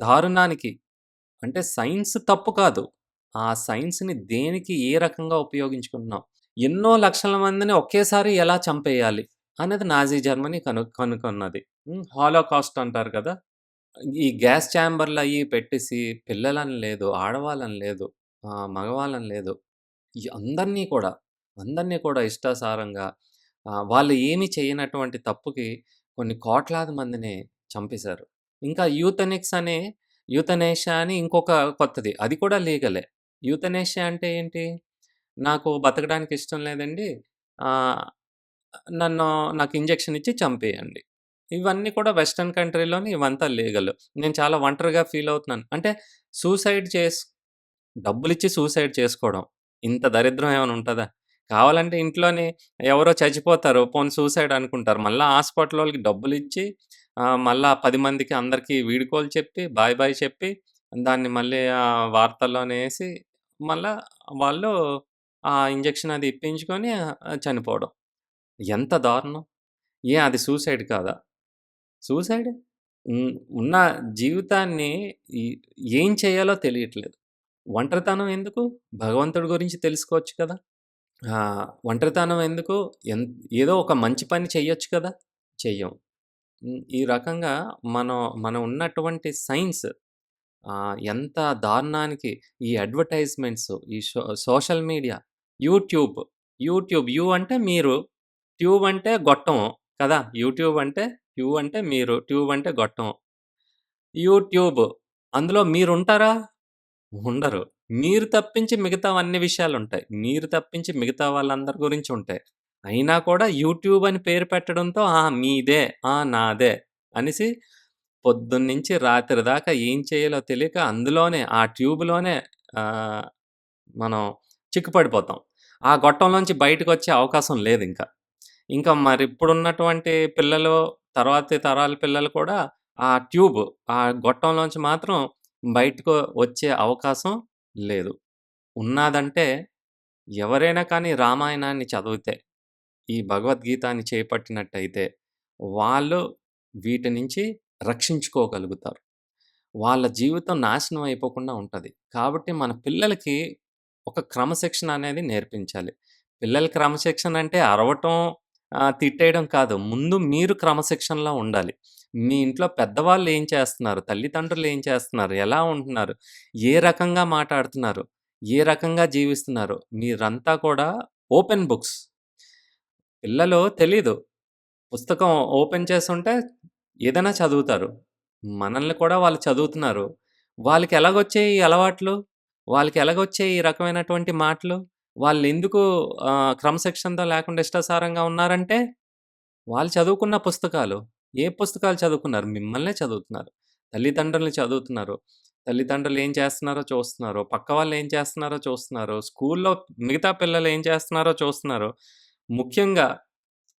దారుణానికి అంటే సైన్స్ తప్పు కాదు. ఆ సైన్స్‌ని దేనికి ఏ రకంగా ఉపయోగించుకుంటున్నాం. ఎన్నో లక్షల మందిని ఒకేసారి ఎలా చంపేయాలి అనేది నాజీ జర్మనీ కనుగొన్నది. హాలోకాస్ట్ అంటారు కదా! ఈ గ్యాస్ చాంబర్‌లయ్యి పెట్టేసి పిల్లలని లేదు, ఆడవాళ్ళని లేదు, మగవాళ్ళని లేదు. అందరిని కూడా ఇష్టాసారంగా వాళ్ళు ఏమి చేయనటువంటి తప్పుకి కొన్ని కోట్లాది మందిని చంపేశారు. ఇంకా యూతనేషియా అని ఇంకొక కొత్తది. అది కూడా లీగలే. యూతనేషియా అంటే ఏంటి? నాకు బతకడానికి ఇష్టం లేదండి. ఆహ్, నన్ను నాకు ఇంజెక్షన్ ఇచ్చి చంపేయండి. ఇవన్నీ కూడా వెస్టర్న్ కంట్రీలోని ఇవంతా లీగల్. నేను చాలా ఒంటరిగా ఫీల్ అవుతున్నాను. అంటే సూసైడ్ చేస్ డబ్బులిచ్చి సూసైడ్ చేసుకోవడం. ఇంత దరిద్రం ఏమైనా ఉంటదా? కావాలంటే ఇంట్లోని ఎవరో చచ్చిపోతారు. పోనీ సూసైడ్ అనుకుంటారు. మళ్ళా హాస్పిటలోళ్ళకి డబ్బులిచ్చి మళ్ళా 10 మందికి అందరికి వీడ్కోలు చెప్పి, బాయ్ బాయ్ చెప్పి, దాన్ని మళ్ళీ వార్తల్లోనేసి మళ్ళా వాళ్ళు ఆ ఇంజెక్షన్ అది ఇప్పించుకొని చనిపోవడం. ఎంత దారుణం! అది సూసైడ్ కాదా? సూసైడ్ ఉన్న జీవితాన్ని ఈ ఏం చేయాలో తెలియట్లేదు. ఒంటరితనం ఎందుకు? భగవంతుడి గురించి తెలుసుకోవచ్చు కదా! ఒంటరితనం ఎందుకు? ఏదో ఒక మంచి పని చెయ్యొచ్చు కదా! చెయ్యం. ఈ రకంగా మనం మనం ఉన్నటువంటి సైన్స్ ఎంత దారుణానికి ఈ అడ్వర్టైజ్‌మెంట్స్, ఈ సోషల్ మీడియా, యూట్యూబ్, యూ అంటే మీరు, ట్యూబ్ అంటే గొట్టం కదా! యూట్యూబ్ అంటే యూ అంటే మీరు, ట్యూబ్ అంటే గొట్టం. యూట్యూబ్ అందులో మీరుంటారా? ఉండరు. మీరు తప్పించి మిగతావన్ని విషయాలుంటాయి. మీరు తప్పించి మిగతా వాళ్ళందరి గురించి ఉంటాయి. అయినా కూడా యూట్యూబ్ అని పేరు పెట్టడంతో మీదే, నాదే అనేసి పొద్దున్నుంచి రాత్రి దాకా ఏం చేయాలో తెలియక అందులోనే ఆ ట్యూబ్‌లోనే ఆహ్, మనం చిక్కుపడిపోతాం. ఆ గొట్టంలోంచి బయటకొచ్చే అవకాశం లేదింక. ఇంకా మరిప్పుడున్నటువంటి పిల్లలు, తర్వాతి తరాల పిల్లలు కూడా ఆ ట్యూబ్, ఆ గొట్టంలోంచి మాత్రం బయటకు వచ్చే అవకాశం లేదు. ఉన్నాదంటే ఎవరైనా కానీ రామాయణాన్ని చదివితే, ఈ భగవద్గీతాన్ని చేపట్టినట్టయితే, వాళ్ళు వీటి నుంచి రక్షించుకోగలుగుతారు. వాళ్ళ జీవితం నాశనం అయిపోకుండా ఉంటది. కాబట్టి మన పిల్లలకి ఒక క్రమశిక్షణ అనేది నేర్పించాలి. పిల్లల క్రమశిక్షణ అంటే అరవటం, తిట్టేయడం కాదు. ముందు మీరు క్రమశిక్షణలో ఉండాలి. మీ ఇంట్లో పెద్దవాళ్ళు ఏం చేస్తున్నారు? తల్లిదండ్రులు ఏం చేస్తున్నారు? ఎలా ఉంటున్నారు? ఏ రకంగా మాటాడుతున్నారు? ఏ రకంగా జీవిస్తున్నారు? మీరంతా కూడా ఓపెన్ బుక్స్. పిల్లలు తెలీదు. పుస్తకం ఓపెన్ చేసుంటే ఏదైనా చదువుతారు. మనల్ని కూడా వాళ్ళు చదువుతున్నారు. వాళ్ళకెలాగొచ్చాయి ఈ అలవాట్లు? వాళ్ళకెలాగొచ్చాయి ఈ రకమైనటువంటి మాటలు? వాళ్ళెందుకు క్రమశిక్షణతో లేకుండా ఇష్టాసారంగా ఉన్నారంటే, వాళ్ళు చదువుకున్న పుస్తకాలు. ఏ పుస్తకాలు చదువుకున్నారు? మిమ్మల్నే చదువుతున్నారు. తల్లిదండ్రులని చదువుతున్నారు. తల్లిదండ్రులు ఏం చేస్తున్నారో చూస్తున్నారు. పక్క వాళ్ళేం చేస్తున్నారో చూస్తున్నారు. స్కూల్లో మిగతా పిల్లలు ఏం చేస్తున్నారో చూస్తున్నారు. ముఖ్యంగా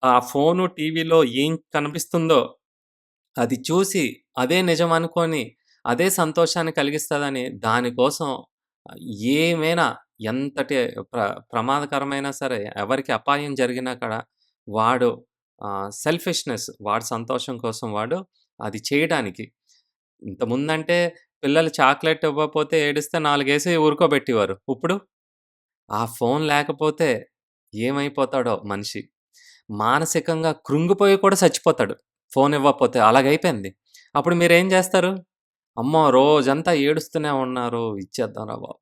ఆ ఫోను, టీవీలో ఏం కనిపిస్తుందో అది చూసి, అదే నిజం అనుకోని, అదే సంతోషాన్ని కలిగిస్తదని దానికోసం ఏమైనా ఎంతటి ప్ర ప్రమాదకరమైనా సరే, ఎవరికి అపాయం జరిగినా కూడా వాడు సెల్ఫిష్‌నెస్ వాడి సంతోషం కోసం వాడు అది చేయడానికి. ఇంతకుముందంటే పిల్లలు చాక్లెట్ ఇవ్వకపోతే ఏడిస్తే 4 ఊరుకోబెట్టేవారు. ఇప్పుడు ఆ ఫోను లేకపోతే ఏమైపోతాడో మనిషి. మానసికంగా కృంగిపోయి కూడా సచ్చిపోతాడు. ఫోను ఇవ్వకపోతే అలాగైపోయింది. అప్పుడు మీరేం జేస్తారు? అమ్మో! రోజంతా ఏడుస్తూనే ఉన్నారు. ఇచ్చేద్దాంరా బాబు.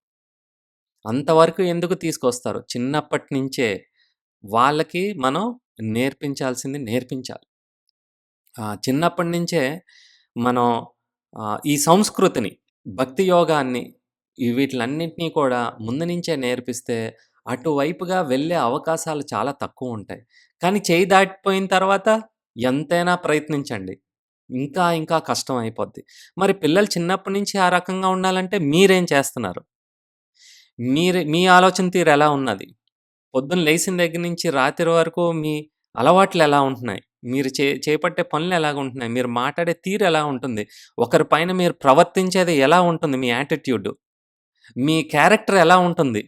అంతవరకు ఎందుకు తీసుకొస్తారు? చిన్నప్పటి నుంచే వాళ్ళకి మనం నేర్పించాల్సింది నేర్పించాలి. చిన్నప్పటి నుంచే మనం ఈ సంస్కృతిని, భక్తి యోగాన్ని వీటిలన్నింటినీ కూడా ముందు నుంచే నేర్పిస్తే అటువైపుగా వెళ్ళే అవకాశాలు చాలా తక్కువుంటాయి. కానీ చేయి దాటిపోయిన తర్వాత ఎంతైనా ప్రయత్నించండి. ఇంకా ఇంకా కష్టం అయిపోద్ది. మరి పిల్లలు చిన్నప్పటి నుంచి ఆ రకంగా ఉండాలంటే మీరేం చేస్తున్నారు? మీ ఆలోచన తీరు ఎలా ఉన్నది? పొద్దున్న లేసిన దగ్గర నుంచి రాత్రి వరకు మీ అలవాట్లెలా ఉంటున్నాయి? మీరు చేపట్టే పనులెలాగుంటున్నాయి? మీరు మాట్లాడే తీరు ఎలా ఉంటుంది? ఒకరి పైన మీరు ప్రవర్తించేది ఎలా ఉంటుంది మీ యాటిట్యూడ్? మీ క్యారెక్టర్ ఎలా ఉంటుంది?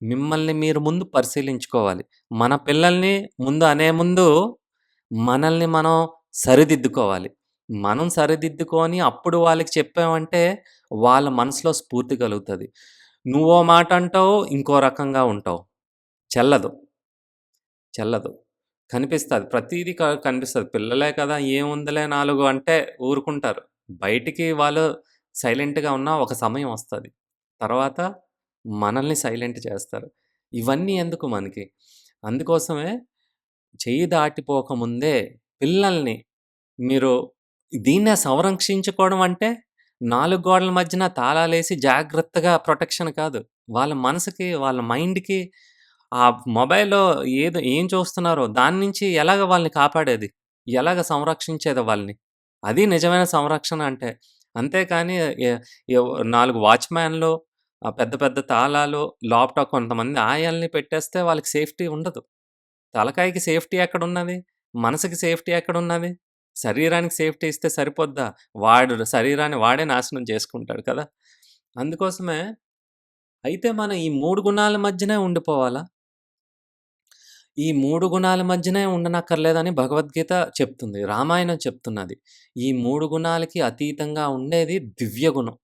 మిమ్మల్ని మీరు ముందు పరిశీలించుకోవాలి. మన పిల్లల్ని ముందు మనల్ని మనం సరిదిద్దుకోవాలి. మనం సరిదిద్దుకొని అప్పుడు వాళ్ళకి చెప్పామంటే వాళ్ళ మనసులో స్ఫూర్తి కలుగుతది. నువ్వో మాట అంటావు, ఇంకో రకంగా ఉంటావు. చెల్లదు. చెల్లదు. కనిపిస్తది. ప్రతీదీ కనిపిస్తది. పిల్లలే కదా! ఏముందిలే 4 అంటే ఊరుకుంటారు. బయటికి వాళ్ళు సైలెంట్‌గా ఉన్న ఒక సమయం వస్తది. తర్వాత మనల్ని సైలెంట్ చేస్తారు. ఇవన్నీ ఎందుకు మనకి? అందుకోసమే చెయ్యి దాటిపోకముందే పిల్లల్ని మీరు దీన్నే సంరక్షించుకోవడం అంటే 4 గోడల మధ్యన తాళాలేసి జాగ్రత్తగా ప్రొటెక్షన్ కాదు. వాళ్ళ మనసుకి, వాళ్ళ మైండ్‌కి ఆ మొబైల్‌లో ఏం చూస్తున్నారో దాని నుంచి ఎలాగ వాళ్ళని కాపాడేది? ఎలాగ సంరక్షించేది వాళ్ళని? అది నిజమైన సంరక్షణ అంటే. అంతేకాని ఎ ఎవ్ 4 వాచ్‌మ్యాన్‌లు, పెద్ద పెద్ద తాళాలు, ల్యాప్‌టాప్ కొంతమంది ఆయాల్ని పెట్టేస్తే వాళ్ళకి సేఫ్టీ ఉండదు. తలకాయకి సేఫ్టీ ఎక్కడున్నది? మనసుకి సేఫ్టీ ఎక్కడున్నది? శరీరానికి సేఫ్టీ ఇస్తే సరిపోద్దా? వాడు శరీరాన్ని వాడే నాశనం చేసుకుంటాడు కదా! అందుకోసమే అయితే మనం ఈ 3 గుణాల మధ్యనే ఉండిపోవాలా? ఈ 3 గుణాల మధ్యనే ఉండనక్కర్లేదని భగవద్గీత చెప్తుంది. రామాయణం చెప్తున్నది. ఈ 3 గుణాలకి అతీతంగా ఉండేది దివ్య గుణం.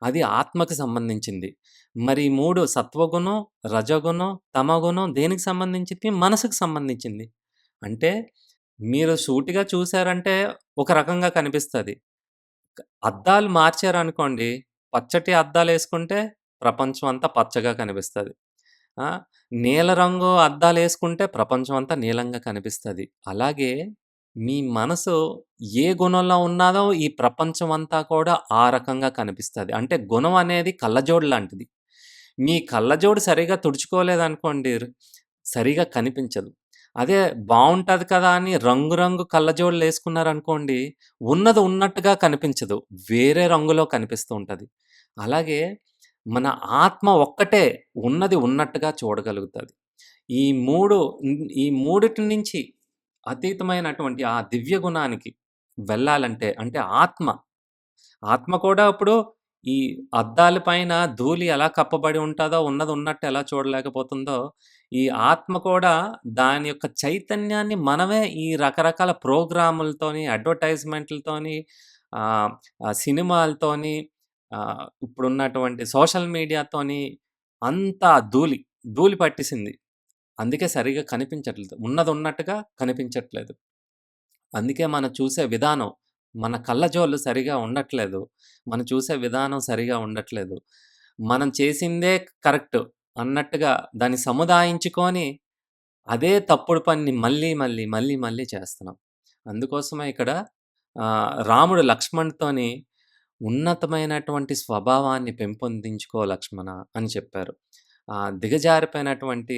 అది ఆత్మకి సంబంధించింది. మరి 3 సత్వగుణం, రజోగుణం, తమోగుణం దేనికి సంబంధించింది? మనసుకు సంబంధించింది. అంటే మీరు సూటిగా చూసారంటే ఒక రకంగా కనిపిస్తది. అద్దాలు మార్చారనుకోండి, పచ్చటి అద్దాలేసుకుంటే ప్రపంచం అంతా పచ్చగా కనిపిస్తది. ఆ! నీల రంగు అద్దాలేసుకుంటే ప్రపంచం అంతా నీలంగా కనిపిస్తది. అలాగే మీ మనసు ఏ గుణంలో ఉన్నాదో ఈ ప్రపంచం అంతా కూడా ఆ రకంగా కనిపిస్తది. అంటే గుణం అనేది కళ్ళజోడు లాంటిది. మీ కళ్ళజోడు సరిగ్గా తుడుచుకోలేదనుకోండి సరిగ్గా కనిపించదు. అదే బావుంటది కదా అని రంగు రంగు కళ్ళజోడులేసుకున్నారనుకోండి, ఉన్నది ఉన్నట్టుగా కనిపించదు. వేరే రంగులో కనిపిస్తూ ఉంటది. అలాగే మన ఆత్మ ఒక్కటే ఉన్నది ఉన్నట్టుగా చూడగలుగుతది. ఈ 3 ఈ మూడిటి నుంచి అతీతమైనటువంటి ఆ దివ్య గుణానికి వెళ్ళాలంటే అంటే ఆత్మ కూడా ఇప్పుడు ఈ అద్దాల పైన ధూళి ఎలా కప్పబడి ఉంటదో, ఉన్నది ఉన్నట్టు ఎలా చూడలేకపోతుందో, ఈ ఆత్మ కూడా దాని యొక్క చైతన్యాన్ని మనమే ఈ రకరకాల ప్రోగ్రాములతోని, అడ్వర్టైజ్‌మెంట్‌లతోని ఆహ్, సినిమాలతోని ఇప్పుడున్నటువంటి సోషల్ మీడియాతోని అంతా ధూళి పట్టేసింది. అందుకే సరిగ్గా కనిపించట్లేదు. ఉన్నదున్నట్టుగా కనిపించట్లేదు. అందుకే మనం చూసే విధానం, మన కళ్ళజోళ్ళు సరిగా ఉండట్లేదు. మనం చూసే విధానం సరిగా ఉండట్లేదు. మనం చేసిందే కరెక్ట్ అన్నట్టుగా దాన్ని సముదాయించుకొని, అదే తప్పుడు పనిని మళ్ళీ చేస్తున్నాం. అందుకోసమే ఇక్కడ రాముడు లక్ష్మణ్‌తోని ఉన్నతమైనటువంటి స్వభావాన్ని పెంపొందించుకో లక్ష్మణ అని చెప్పారు. దిగజారిపోయినటువంటి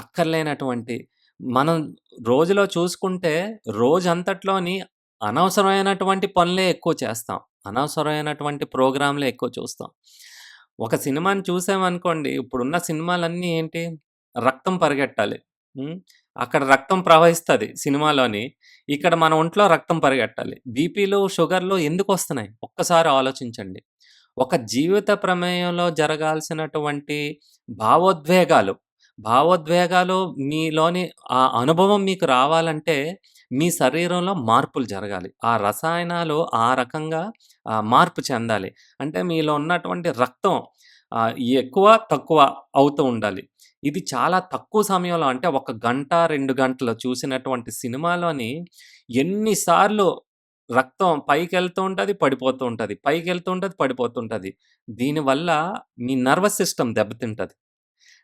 అక్కర్లేనటువంటి మనం రోజులో చూసుకుంటే రోజంతట్లోని అనవసరమైనటువంటి పనులే ఎక్కువ చేస్తాం. అనవసరమైనటువంటి ప్రోగ్రామ్‌లే ఎక్కువ చూస్తాం. ఒక సినిమాని చూసామనుకోండి, ఇప్పుడున్న సినిమాలన్నీ ఏంటి? రక్తం పరిగెట్టాలి. హ్మ్. అక్కడ రక్తం ప్రవహిస్తది సినిమాలోని. ఇక్కడ మన ఒంట్లో రక్తం పరిగెట్టాలి. బీపీలు, షుగర్‌లు ఎందుకొస్తున్నాయి? ఒక్కసారి ఆలోచించండి. ఒక జీవిత ప్రమేయంలో జరగాల్సినటువంటి భావోద్వేగాలు, భావోద్వేగాలు మీలోని ఆ అనుభవం మీకు రావాలంటే, మీ శరీరంలో మార్పులు జరగాలి. ఆ రసాయనాలు ఆ రకంగా మార్పు చెందాలి. అంటే మీలో ఉన్నటువంటి రక్తం ఎక్కువ, తక్కువ అవుతూ ఉండాలి. ఇది చాలా తక్కువ సమయంలో అంటే ఒక గంట, 2 గంటలు చూసినటువంటి సినిమాలోని ఎన్ని సార్లు రక్తం పైకెళ్తూ ఉంటది, పడిపోతూ ఉంటది. పైకెళ్తూ ఉంటది, పడిపోతూ ఉంటది. దీనివల్ల మీ నర్వస్ సిస్టమ్ దెబ్బతింటది.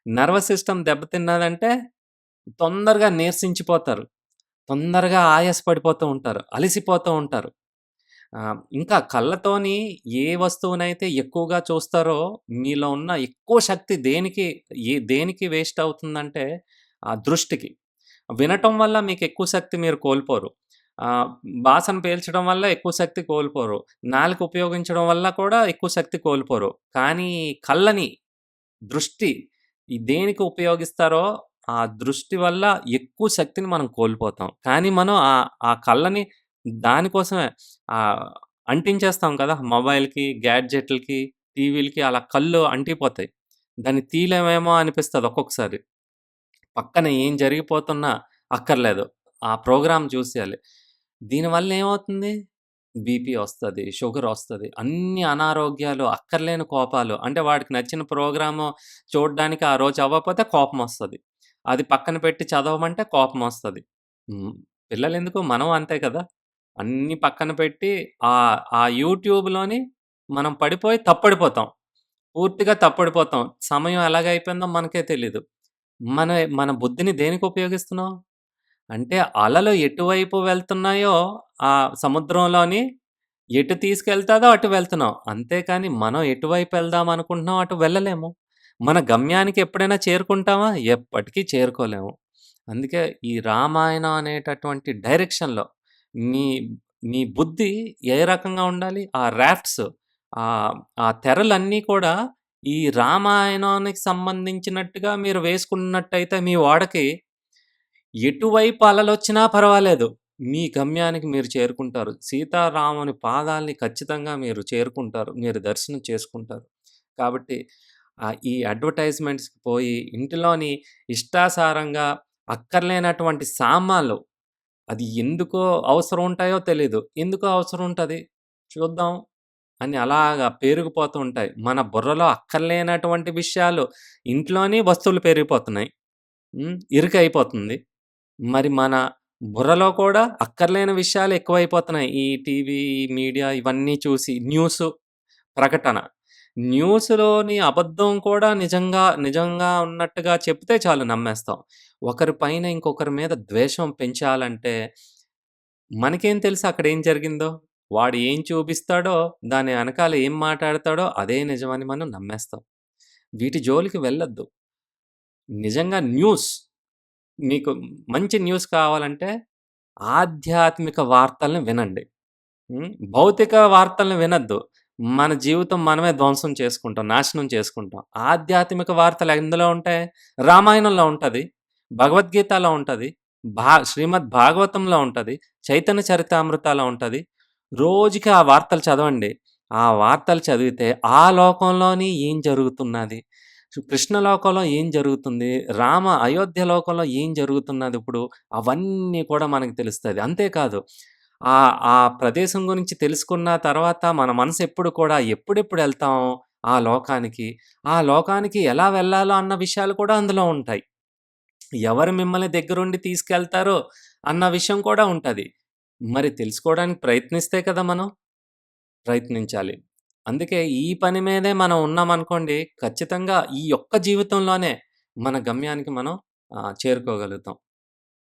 నర్వస్ సిస్టమ్ దెబ్బతిన్నదంటే తొందరగా నీరసించిపోతారు. తొందరగా ఆయాస పడిపోతూ ఉంటారు. అలిసిపోతూ ఉంటారు. ఇంకా కళ్ళతోని ఏ వస్తువునైతే ఎక్కువగా చూస్తారో మీలో ఉన్న ఎక్కువ శక్తి దేనికి వేస్ట్ అవుతుందంటే దృష్టికి. వినటం వల్ల మీకెక్కువ శక్తి మీరు కోల్పోరు. ఆహ్, వాసన పీల్చడం వల్ల ఎక్కువ శక్తి కోల్పోరు. నాలుక ఉపయోగించడం వల్ల కూడా ఎక్కువ శక్తి కోల్పోరు. కానీ కళ్ళని, దృష్టి దేనికి ఉపయోగిస్తారో ఆ దృష్టి వల్ల ఎక్కువ శక్తిని మనం కోల్పోతాం. కానీ మనం ఆ కళ్ళని దానికోసమే ఆహ్, అంటించేస్తాం కదా! మొబైల్‌కి, గ్యాడ్జెట్‌లకి, టీవీలకి అలా కళ్ళు అంటిపోతాయి. దాన్ని తీయలేమేమో అనిపిస్తది ఒక్కొక్కసారి. పక్కన ఏం జరిగిపోతున్నా అక్కర్లేదు. ఆ ప్రోగ్రామ్ చూసేయాలి. దీనివల్ల ఏమవుతుంది? బీపీ ఒస్తది, షుగరొస్తది. అన్ని అనారోగ్యాలు, అక్కర్లేని కోపాలు. అంటే వాడికి నచ్చిన ప్రోగ్రాము చూడ్డానికి ఆ రోజు అవ్వకపోతే కోపమొస్తది. అది పక్కన పెట్టి చదవమంటే కోపమొస్తది. హ్మ్. పిల్లలెందుకు మనం అంతే కదా! అన్నీ పక్కన పెట్టి ఆ యూట్యూబ్‌లోని మనం పడిపోయి తప్పడిపోతాం. పూర్తిగా తప్పడిపోతాం. సమయం ఎలాగైపోయిందో మనకే తెలీదు. మన మన బుద్ధిని దేనికి ఉపయోగిస్తున్నాం? అంటే అలలు ఎటువైపు వెళ్తున్నాయో ఆ సముద్రంలోని ఎటు తీసుకెళ్తాదో అటు వెళ్తున్నాం. అంతేకాని మనం ఎటువైపు వెళ్దాం అనుకుంటున్నాం అటు వెళ్ళలేము. మన గమ్యానికి ఎప్పుడైనా చేరుకుంటామా? ఎప్పటికీ చేరుకోలేము. అందుకే ఈ రామాయణం అనేటటువంటి డైరెక్షన్‌లో మీ మీ బుద్ధి ఏ రకంగా ఉండాలి? ఆ రాఫ్ట్స్ ఆ తెరలన్నీ కూడా ఈ రామాయణానికి సంబంధించినట్టుగా మీరు వేసుకున్నట్టయితే మీ ఓడకి ఎటువైపు అలలొచ్చినా పర్వాలేదు. మీ గమ్యానికి మీరు చేరుకుంటారు. సీతారాముని పాదాల్ని ఖచ్చితంగా మీరు చేరుకుంటారు. మీరు దర్శనం చేసుకుంటారు. కాబట్టి ఈ అడ్వర్‌టైజ్‌మెంట్స్‌కి పోయి ఇంటిలోని ఇష్టాసారంగా అక్కర్లేనటువంటి సామాన్లు అది ఎందుకో అవసరం ఉంటాయో తెలీదు. ఎందుకో అవసరం ఉంటది. చూద్దాం అని అలాగా పేరుకుపోతూ ఉంటాయి. మన బుర్రలో అక్కర్లేనటువంటి విషయాలు ఇంట్లోని వస్తువులు పెరిగిపోతున్నాయి. ఇరుకైపోతుంది. మరి మన బుర్రలో కూడా అక్కర్లేని విషయాలు ఎక్కువైపోతున్నాయి. ఈ టీవీ, మీడియా ఇవన్నీ చూసి ప్రకటన. న్యూస్‌లోని అబద్ధం కూడా నిజంగా ఉన్నట్టుగా చెప్తే చాలు నమ్మేస్తాం. ఒకరి పైన ఇంకొకరి మీద ద్వేషం పెంచాలంటే మనకేం తెలుసు అక్కడేం జరిగిందో? వాడు ఏం చూపిస్తాడో, దాని ఎనకాల ఏం మాటాడతాడో అదే నిజమని మనం నమ్మేస్తాం. వీటి జోలికి వెళ్ళొద్దు. నిజంగా మీకు మంచి న్యూస్ కావాలంటే ఆధ్యాత్మిక వార్తల్ని వినండి. భౌతిక వార్తల్ని వినొద్దు. మన జీవితం మనమే ధ్వంసం చేసుకుంటాం. నాశనం చేసుకుంటాం. ఆధ్యాత్మిక వార్తలు ఎందులో ఉంటాయి? రామాయణంలో ఉంటది. భగవద్గీతలో ఉంటది. శ్రీమద్ భాగవతంలో ఉంటది. చైతన్య చరితామృతాలో ఉంటది. రోజుకి ఆ వార్తలు చదవండి. ఆ వార్తలు చదివితే ఆ లోకంలోని ఏం జరుగుతున్నది? కృష్ణ లోకంలో ఏం జరుగుతుంది? అయోధ్య లోకంలో ఏం జరుగుతున్నదిప్పుడు? అవన్నీ కూడా మనకు తెలుస్తది. అంతేకాదు ఆ ప్రదేశం గురించి తెలుసుకున్న తర్వాత మన మనసు ఎప్పుడు కూడా ఎప్పుడెప్పుడెళ్తాం ఆ లోకానికి, ఆ లోకానికి ఎలా వెళ్ళాలో అన్న విషయాలు కూడా అందులో ఉంటాయి. ఎవరు మిమ్మల్ని దగ్గరుండి తీసుకెళ్తారో అన్న విషయం కూడా ఉంటది. మరి తెలుసుకోవడానికి ప్రయత్నిస్తే కదా మనం ప్రయత్నించాలి. అందుకే ఈ పని మీదే మనం ఉన్నామనుకోండి, ఖచ్చితంగా ఈ ఒక్క జీవితంలోనే మన గమ్యానికి మనం చేరుకోగలుగుతాం.